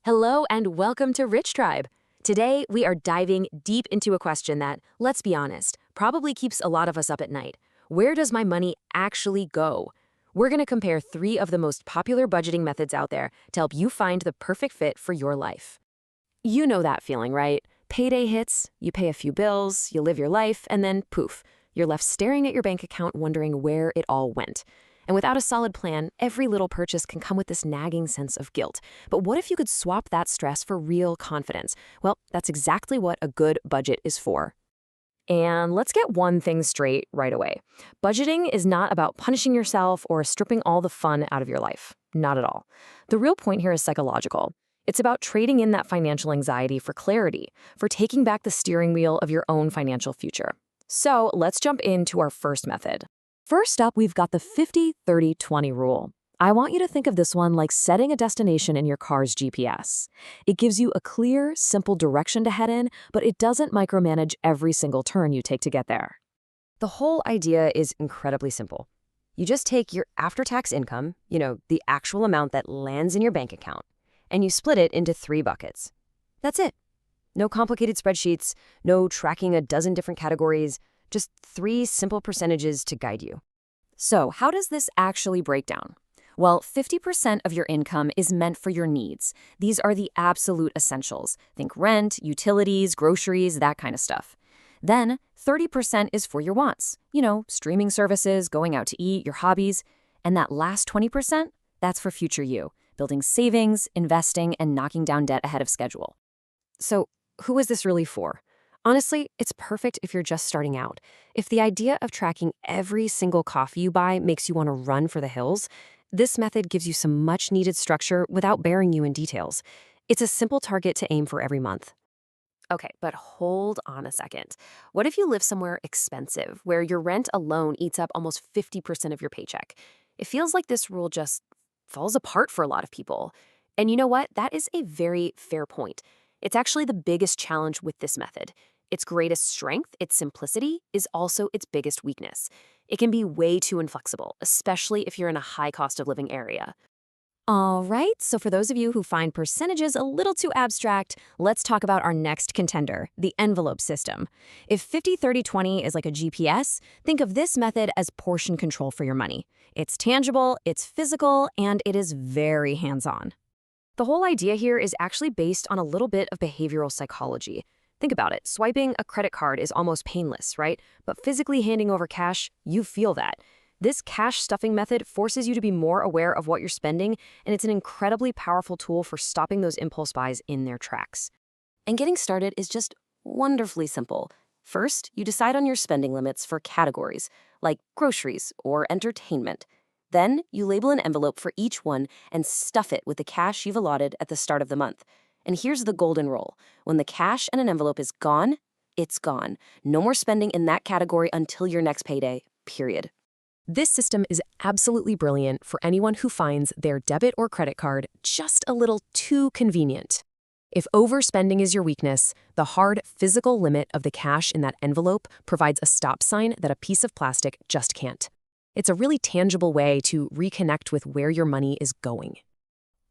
Hello and welcome to Rich Tribe. Today, we are diving deep into a question that, let's be honest, probably keeps a lot of us up at night. Where does my money actually go? We're going to compare three of the most popular budgeting methods out there to help you find the perfect fit for your life. You know that feeling, right? Payday hits, you pay a few bills, you live your life, and then poof, you're left staring at your bank account wondering where it all went. And without a solid plan, every little purchase can come with this nagging sense of guilt. But what if you could swap that stress for real confidence? Well, that's exactly what a good budget is for. And let's get one thing straight right away. Budgeting is not about punishing yourself or stripping all the fun out of your life. Not at all. The real point here is psychological. It's about trading in that financial anxiety for clarity, for taking back the steering wheel of your own financial future. So let's jump into our first method. First up, we've got the 50-30-20 rule. I want you to think of this one like setting a destination in your car's GPS. It gives you a clear, simple direction to head in, but it doesn't micromanage every single turn you take to get there. The whole idea is incredibly simple. You just take your after-tax income, the actual amount that lands in your bank account, and you split it into 3 buckets. That's it. No complicated spreadsheets, no tracking a dozen different categories, just 3 simple percentages to guide you. So, how does this actually break down? Well, 50% of your income is meant for your needs. These are the absolute essentials. Think rent, utilities, groceries, that kind of stuff. Then, 30% is for your wants. Streaming services, going out to eat, your hobbies. And that last 20%, that's for future you, building savings, investing, and knocking down debt ahead of schedule. So, who is this really for? Honestly, it's perfect if you're just starting out. If the idea of tracking every single coffee you buy makes you want to run for the hills, this method gives you some much-needed structure without bearing you in details. It's a simple target to aim for every month. Okay, but hold on a second. What if you live somewhere expensive, where your rent alone eats up almost 50% of your paycheck? It feels like this rule just falls apart for a lot of people. And you know what? That is a very fair point. It's actually the biggest challenge with this method. Its greatest strength, its simplicity, is also its biggest weakness. It can be way too inflexible, especially if you're in a high cost of living area. All right, so for those of you who find percentages a little too abstract, let's talk about our next contender, the envelope system. If 50-30-20 is like a GPS, think of this method as portion control for your money. It's tangible, it's physical, and it is very hands-on. The whole idea here is actually based on a little bit of behavioral psychology. Think about it. Swiping a credit card is almost painless, right? But physically handing over cash, you feel that. This cash stuffing method forces you to be more aware of what you're spending, and it's an incredibly powerful tool for stopping those impulse buys in their tracks. And getting started is just wonderfully simple. First, you decide on your spending limits for categories, like groceries or entertainment. Then, you label an envelope for each one and stuff it with the cash you've allotted at the start of the month. And here's the golden rule. When the cash in an envelope is gone, it's gone. No more spending in that category until your next payday, period. This system is absolutely brilliant for anyone who finds their debit or credit card just a little too convenient. If overspending is your weakness, the hard physical limit of the cash in that envelope provides a stop sign that a piece of plastic just can't. It's a really tangible way to reconnect with where your money is going.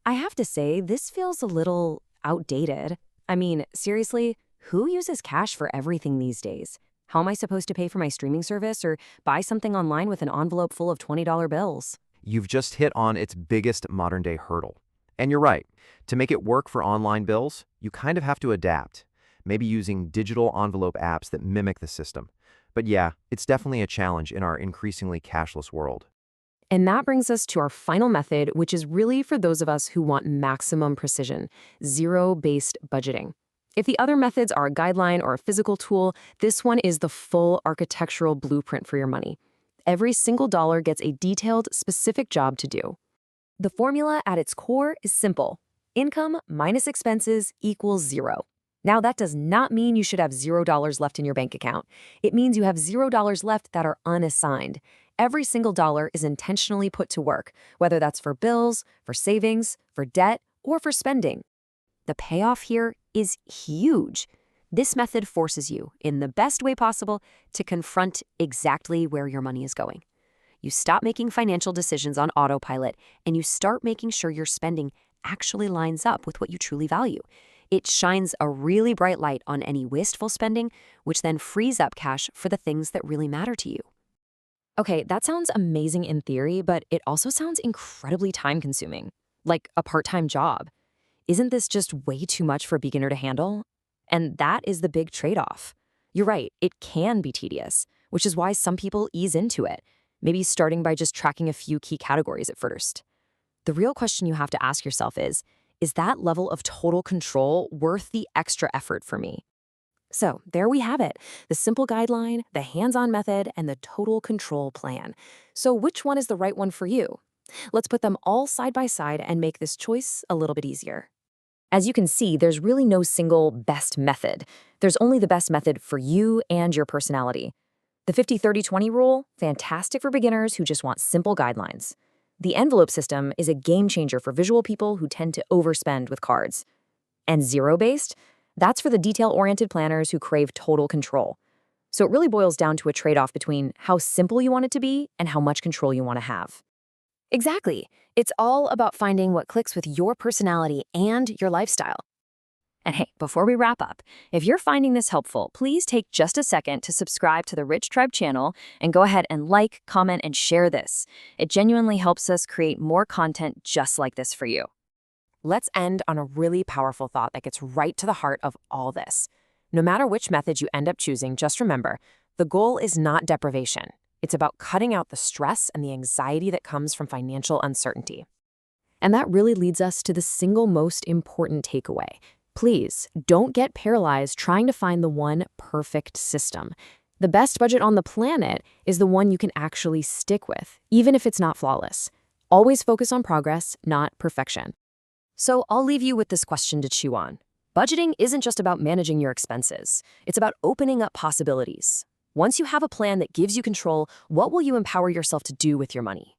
I have to say, this feels a little outdated. I mean, seriously, who uses cash for everything these days? How am I supposed to pay for my streaming service or buy something online with an envelope full of $20 bills? You've just hit on its biggest modern-day hurdle. And you're right. To make it work for online bills, you kind of have to adapt, maybe using digital envelope apps that mimic the system. But yeah, it's definitely a challenge in our increasingly cashless world. And that brings us to our final method, which is really for those of us who want maximum precision, zero-based budgeting. If the other methods are a guideline or a physical tool, this one is the full architectural blueprint for your money. Every single dollar gets a detailed, specific job to do. The formula at its core is simple. Income minus expenses equals 0. Now, that does not mean you should have $0 left in your bank account. It means you have $0 left that are unassigned. Every single dollar is intentionally put to work, whether that's for bills, for savings, for debt, or for spending. The payoff here is huge. This method forces you, in the best way possible, to confront exactly where your money is going. You stop making financial decisions on autopilot, and you start making sure you're spending actually lines up with what you truly value. It shines a really bright light on any wasteful spending, which then frees up cash for the things that really matter to you. Okay, that sounds amazing in theory, but it also sounds incredibly time-consuming, like a part-time job. Isn't this just way too much for a beginner to handle? And that is the big trade-off. You're right, it can be tedious, which is why some people ease into it, maybe starting by just tracking a few key categories at first. The real question you have to ask yourself is that level of total control worth the extra effort for me? So there we have it, the simple guideline, the hands-on method, and the total control plan. So which one is the right one for you? Let's put them all side by side and make this choice a little bit easier. As you can see, there's really no single best method. There's only the best method for you and your personality. The 50-30-20 rule, fantastic for beginners who just want simple guidelines. The envelope system is a game changer for visual people who tend to overspend with cards. And zero-based, that's for the detail-oriented planners who crave total control. So it really boils down to a trade-off between how simple you want it to be and how much control you want to have. Exactly. It's all about finding what clicks with your personality and your lifestyle. And hey, before we wrap up, if you're finding this helpful, please take just a second to subscribe to the Rich Tribe channel and go ahead and like, comment, and share this. It genuinely helps us create more content just like this for you. Let's end on a really powerful thought that gets right to the heart of all this. No matter which method you end up choosing, just remember, the goal is not deprivation. It's about cutting out the stress and the anxiety that comes from financial uncertainty. And that really leads us to the single most important takeaway. Please don't get paralyzed trying to find the one perfect system. The best budget on the planet is the one you can actually stick with, even if it's not flawless. Always focus on progress, not perfection. So I'll leave you with this question to chew on. Budgeting isn't just about managing your expenses. It's about opening up possibilities. Once you have a plan that gives you control, what will you empower yourself to do with your money?